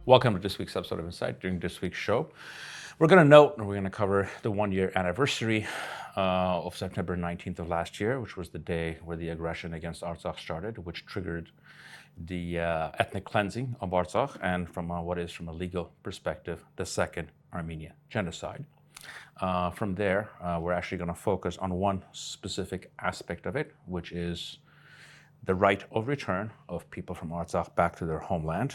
Welcome to this week's episode of Insight. During this week's show, we're going to cover the 1-year anniversary of September 19th of last year, which was the day where the aggression against Artsakh started, which triggered the ethnic cleansing of Artsakh, and from what is, from a legal perspective, the second Armenian genocide. From there, we're actually going to focus on one specific aspect of it, which is the right of return of people from Artsakh back to their homeland,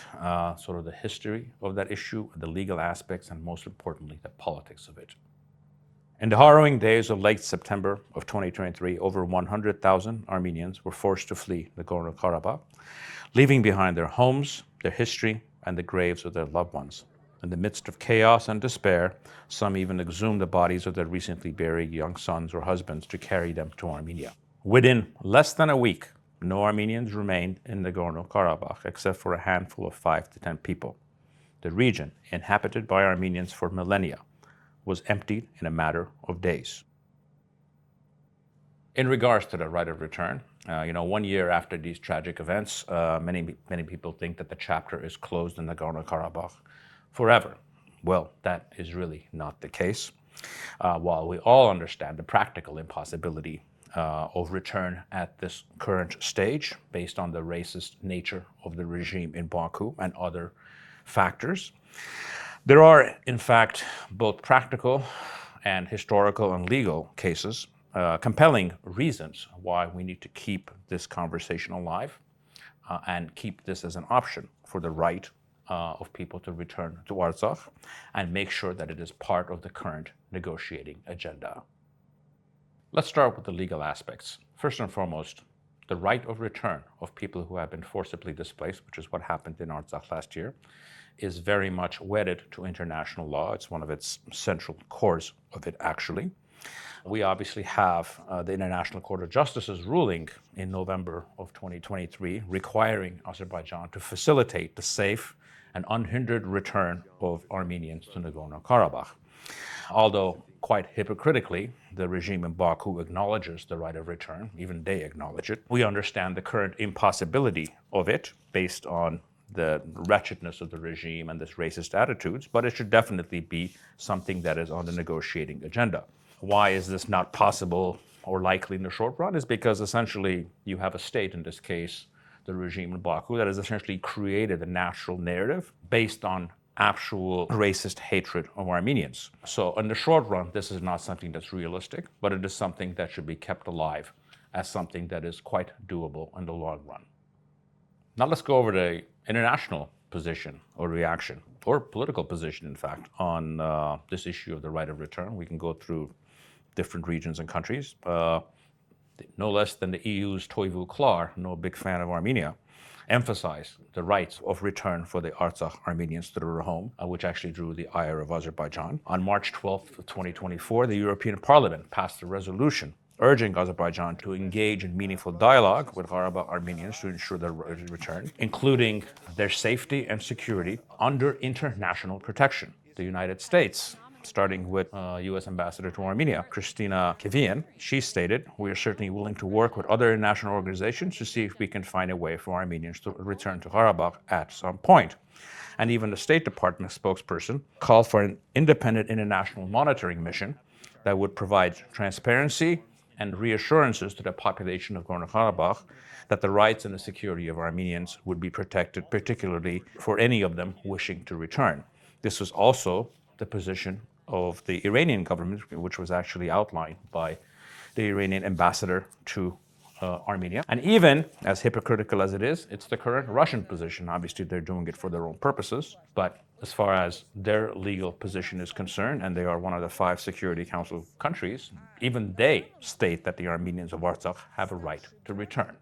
sort of the history of that issue, the legal aspects, and most importantly, the politics of it. In the harrowing days of late September of 2023, over 100,000 Armenians were forced to flee Nagorno-Karabakh, leaving behind their homes, their history, and the graves of their loved ones. In the midst of chaos and despair, some even exhumed the bodies of their recently buried young sons or husbands to carry them to Armenia. Within less than a week, no Armenians remained in Nagorno-Karabakh except for a handful of 5 to 10 people. The region, inhabited by Armenians for millennia, was emptied in a matter of days. In regards to the right of return, 1 year after these tragic events, many people think that the chapter is closed in Nagorno-Karabakh forever. Well, that is really not the case. While we all understand the practical impossibility of return at this current stage, based on the racist nature of the regime in Baku and other factors, there are, in fact, both practical and historical and legal cases, compelling reasons why we need to keep this conversation alive and keep this as an option for the right of people to return to Artsakh and make sure that it is part of the current negotiating agenda. Let's start with the legal aspects. First and foremost, the right of return of people who have been forcibly displaced, which is what happened in Artsakh last year, is very much wedded to international law. It's one of its central cores of it, actually. We obviously have the International Court of Justice's ruling in November of 2023 requiring Azerbaijan to facilitate the safe and unhindered return of Armenians to Nagorno-Karabakh. Although quite hypocritically, the regime in Baku acknowledges the right of return, even they acknowledge it, we understand the current impossibility of it based on the wretchedness of the regime and its racist attitudes, but it should definitely be something that is on the negotiating agenda. Why is this not possible or likely in the short run? Is because essentially you have a state, in this case, the regime in Baku, that has essentially created a natural narrative based on actual racist hatred of Armenians. So in the short run, this is not something that's realistic, but it is something that should be kept alive as something that is quite doable in the long run. Now let's go over the international position or reaction, or political position, in fact, on this issue of the right of return. We can go through different regions and countries. No less than the EU's Toivo Klar, no big fan of Armenia, emphasize the rights of return for the Artsakh Armenians to their home, which actually drew the ire of Azerbaijan. On March 12th of 2024, the European Parliament passed a resolution urging Azerbaijan to engage in meaningful dialogue with Karabakh Armenians to ensure their return, including their safety and security under international protection. The United States, starting with U.S. Ambassador to Armenia, Kristina Kivian, she stated, "We are certainly willing to work with other international organizations to see if we can find a way for Armenians to return to Karabakh at some point." And even the State Department spokesperson called for an independent international monitoring mission that would provide transparency and reassurances to the population of Nagorno-Karabakh that the rights and the security of Armenians would be protected, particularly for any of them wishing to return. This was also the position of the Iranian government, which was actually outlined by the Iranian ambassador to Armenia. And even as hypocritical as it is, it's the current Russian position. Obviously, they're doing it for their own purposes, but as far as their legal position is concerned, and they are one of the 5 Security Council countries, even they state that the Armenians of Artsakh have a right to return.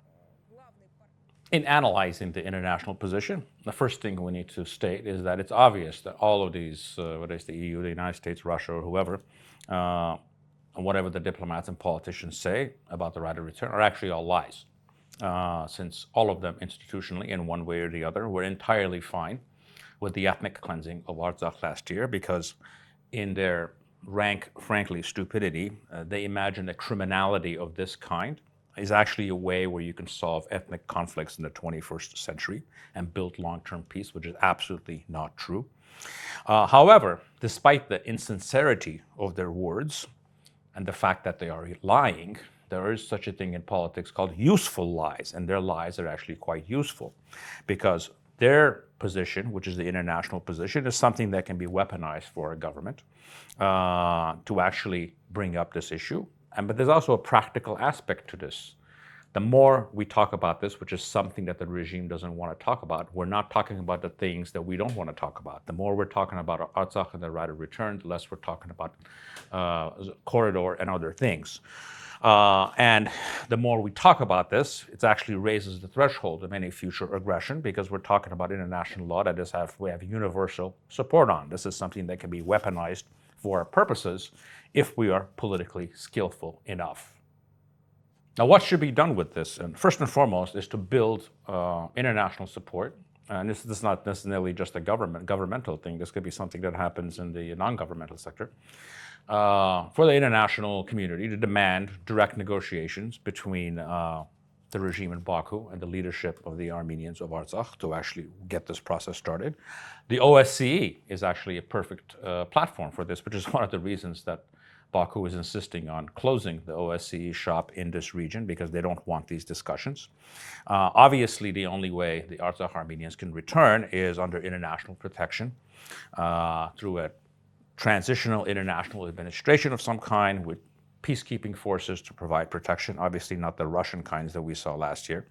In analyzing the international position, the first thing we need to state is that it's obvious that all of these, whether it's the EU, the United States, Russia, or whoever, whatever the diplomats and politicians say about the right of return, are actually all lies. Since all of them institutionally, in one way or the other, were entirely fine with the ethnic cleansing of Artsakh last year, because in their rank, frankly, stupidity, they imagined a criminality of this kind is actually a way where you can solve ethnic conflicts in the 21st century and build long-term peace, which is absolutely not true. However, despite the insincerity of their words and the fact that they are lying, there is such a thing in politics called useful lies, and their lies are actually quite useful because their position, which is the international position, is something that can be weaponized for a government to actually bring up this issue. But there's also a practical aspect to this. The more we talk about this, which is something that the regime doesn't want to talk about, we're not talking about the things that we don't want to talk about. The more we're talking about Artsakh and the right of return, the less we're talking about corridor and other things. And the more we talk about this, it actually raises the threshold of any future aggression because we're talking about international law that we have universal support on. This is something that can be weaponized for our purposes if we are politically skillful enough. Now, what should be done with this? And first and foremost is to build international support. And this is not necessarily just a governmental thing. This could be something that happens in the non-governmental sector. For the international community to demand direct negotiations between the regime in Baku and the leadership of the Armenians of Artsakh to actually get this process started. The OSCE is actually a perfect platform for this, which is one of the reasons that Baku is insisting on closing the OSCE shop in this region because they don't want these discussions. Obviously, the only way the Artsakh Armenians can return is under international protection through a transitional international administration of some kind with peacekeeping forces to provide protection, obviously not the Russian kinds that we saw last year.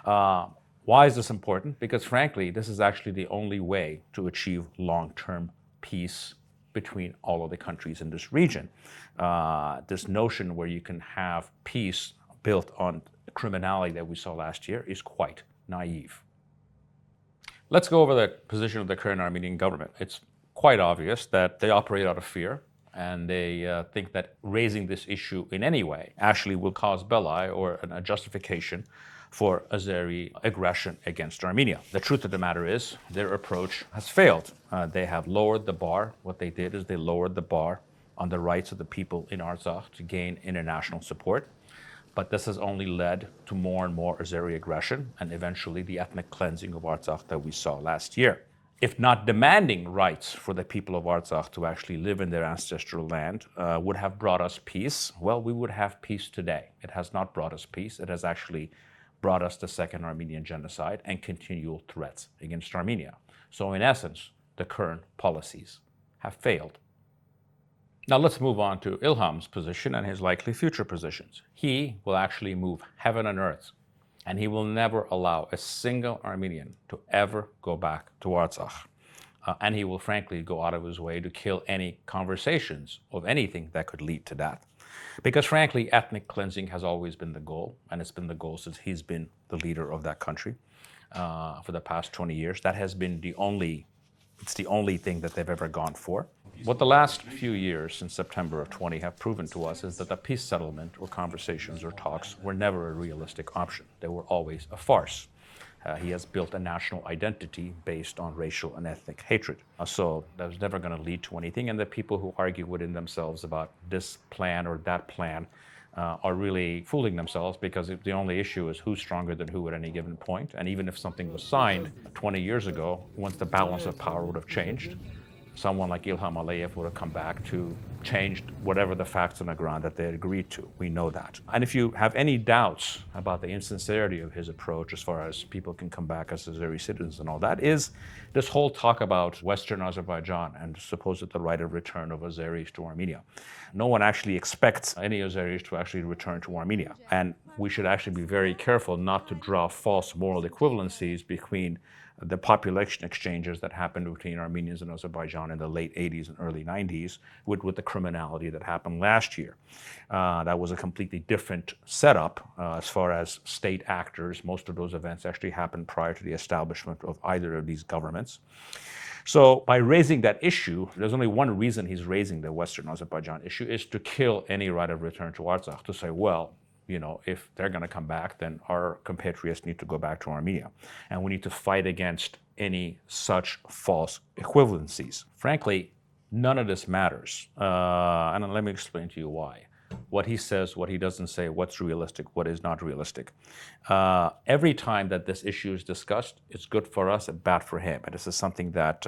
Why is this important? Because frankly, this is actually the only way to achieve long-term peace between all of the countries in this region. This notion where you can have peace built on criminality that we saw last year is quite naive. Let's go over the position of the current Armenian government. It's quite obvious that they operate out of fear and they think that raising this issue in any way actually will cause belli or a justification for Azeri aggression against Armenia. The truth of the matter is their approach has failed. They have lowered the bar. What they did is they lowered the bar on the rights of the people in Artsakh to gain international support. But this has only led to more and more Azeri aggression and eventually the ethnic cleansing of Artsakh that we saw last year. If not demanding rights for the people of Artsakh to actually live in their ancestral land would have brought us peace, well, we would have peace today. It has not brought us peace. It has actually brought us the second Armenian genocide and continual threats against Armenia. So in essence, the current policies have failed. Now let's move on to Ilham's position and his likely future positions. He will actually move heaven and earth, and he will never allow a single Armenian to ever go back to Artsakh. And he will frankly go out of his way to kill any conversations of anything that could lead to that. Because frankly, ethnic cleansing has always been the goal, and it's been the goal since he's been the leader of that country for the past 20 years. That has been the only thing that they've ever gone for. What the last few years since September of 20 have proven to us is that the peace settlement or conversations or talks were never a realistic option. They were always a farce. He has built a national identity based on racial and ethnic hatred. So that was never going to lead to anything. And the people who argue within themselves about this plan or that plan are really fooling themselves because the only issue is who's stronger than who at any given point. And even if something was signed 20 years ago, once the balance of power would have changed, someone like Ilham Aliyev would have come back to change whatever the facts on the ground that they had agreed to. We know that. And if you have any doubts about the insincerity of his approach as far as people can come back as Azeri citizens and all that, is this whole talk about Western Azerbaijan and supposed the right of return of Azeris to Armenia. No one actually expects any Azeris to actually return to Armenia. And we should actually be very careful not to draw false moral equivalencies between the population exchanges that happened between Armenians and Azerbaijan in the late 80s and early 90s with the criminality that happened last year. That was a completely different setup as far as state actors. Most of those events actually happened prior to the establishment of either of these governments. So by raising that issue, there's only one reason he's raising the Western Azerbaijan issue is to kill any right of return to Artsakh, to say, well, you know, if they're going to come back, then our compatriots need to go back to Armenia. And we need to fight against any such false equivalencies. Frankly, none of this matters. And let me explain to you why. what he says, what he doesn't say, what's realistic, what is not realistic. Every time that this issue is discussed, it's good for us and bad for him. And this is something that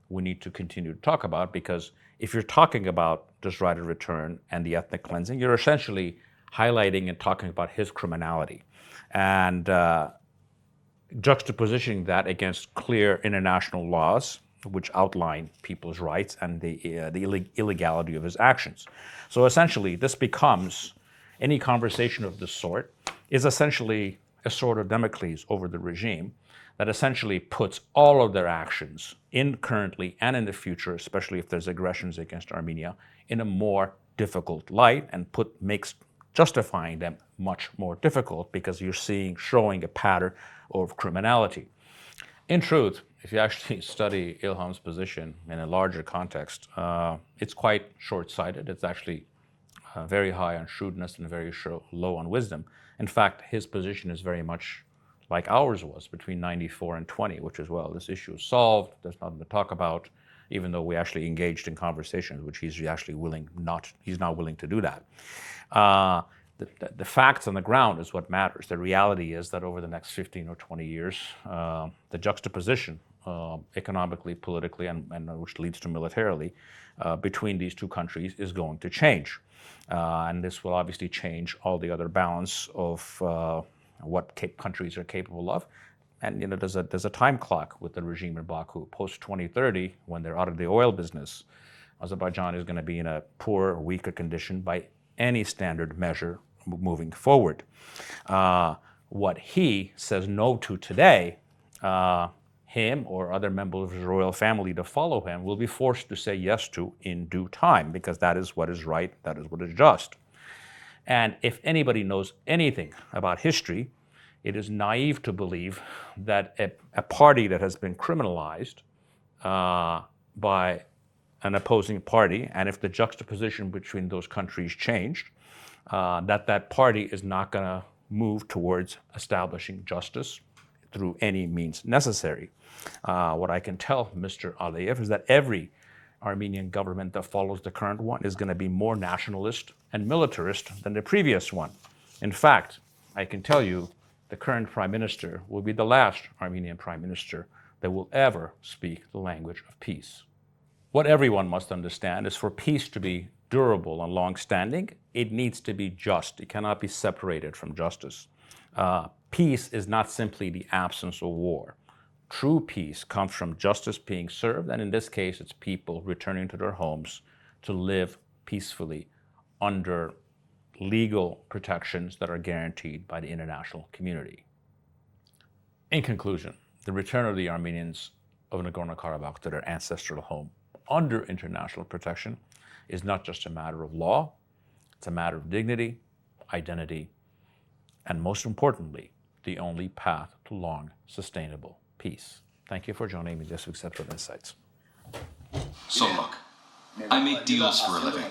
we need to continue to talk about, because if you're talking about this right of return and the ethnic cleansing, you're essentially highlighting and talking about his criminality and juxtapositioning that against clear international laws which outline people's rights and the illegality of his actions. So essentially, this becomes, any conversation of this sort is essentially a sword of Damocles over the regime that essentially puts all of their actions in currently and in the future, especially if there's aggressions against Armenia, in a more difficult light, and makes justifying them much more difficult, because you're showing a pattern of criminality. In truth, if you actually study Ilham's position in a larger context, it's quite short-sighted. It's actually very high on shrewdness and very low on wisdom. In fact, his position is very much like ours was between 94 and 20, which is, well, this issue is solved, there's nothing to talk about, even though we actually engaged in conversations, which he's not willing to do that. The facts on the ground is what matters. The reality is that over the next 15 or 20 years, the juxtaposition economically, politically, and which leads to militarily, between these two countries is going to change. And this will obviously change all the other balance of what countries are capable of. And there's a time clock with the regime in Baku. Post 2030, when they're out of the oil business, Azerbaijan is going to be in a poor, weaker condition by any standard measure moving forward. What he says no to today, him or other members of his royal family to follow him will be forced to say yes to in due time, because that is what is right, that is what is just. And if anybody knows anything about history, it is naive to believe that a party that has been criminalized by an opposing party, and if the juxtaposition between those countries changed, that party is not going to move towards establishing justice through any means necessary. What I can tell Mr. Aliyev is that every Armenian government that follows the current one is going to be more nationalist and militarist than the previous one. In fact, I can tell you the current prime minister will be the last Armenian prime minister that will ever speak the language of peace. What everyone must understand is, for peace to be durable and long-standing, it needs to be just. It cannot be separated from justice. Peace is not simply the absence of war. True peace comes from justice being served, and in this case, it's people returning to their homes to live peacefully under legal protections that are guaranteed by the international community. In conclusion, the return of the Armenians of Nagorno-Karabakh to their ancestral home under international protection is not just a matter of law, it's a matter of dignity, identity, and most importantly, the only path to long, sustainable peace. Thank you for joining me this week's episode of Insights. So look, I make deals for a living.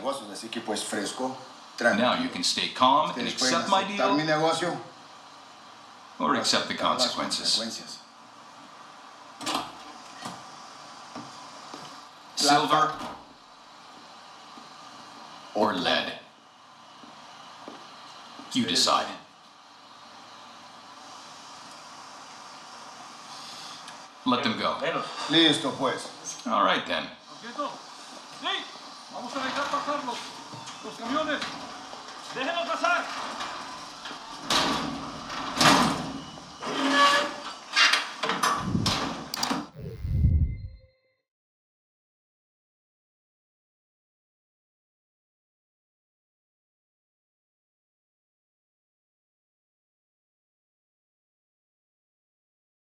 Now you can stay calm and accept my deal, or accept the consequences. Silver or lead? You decide. Let them go. Listo, pues. All right then. Vamos a dejar pasar los camiones. Déjenlos pasar.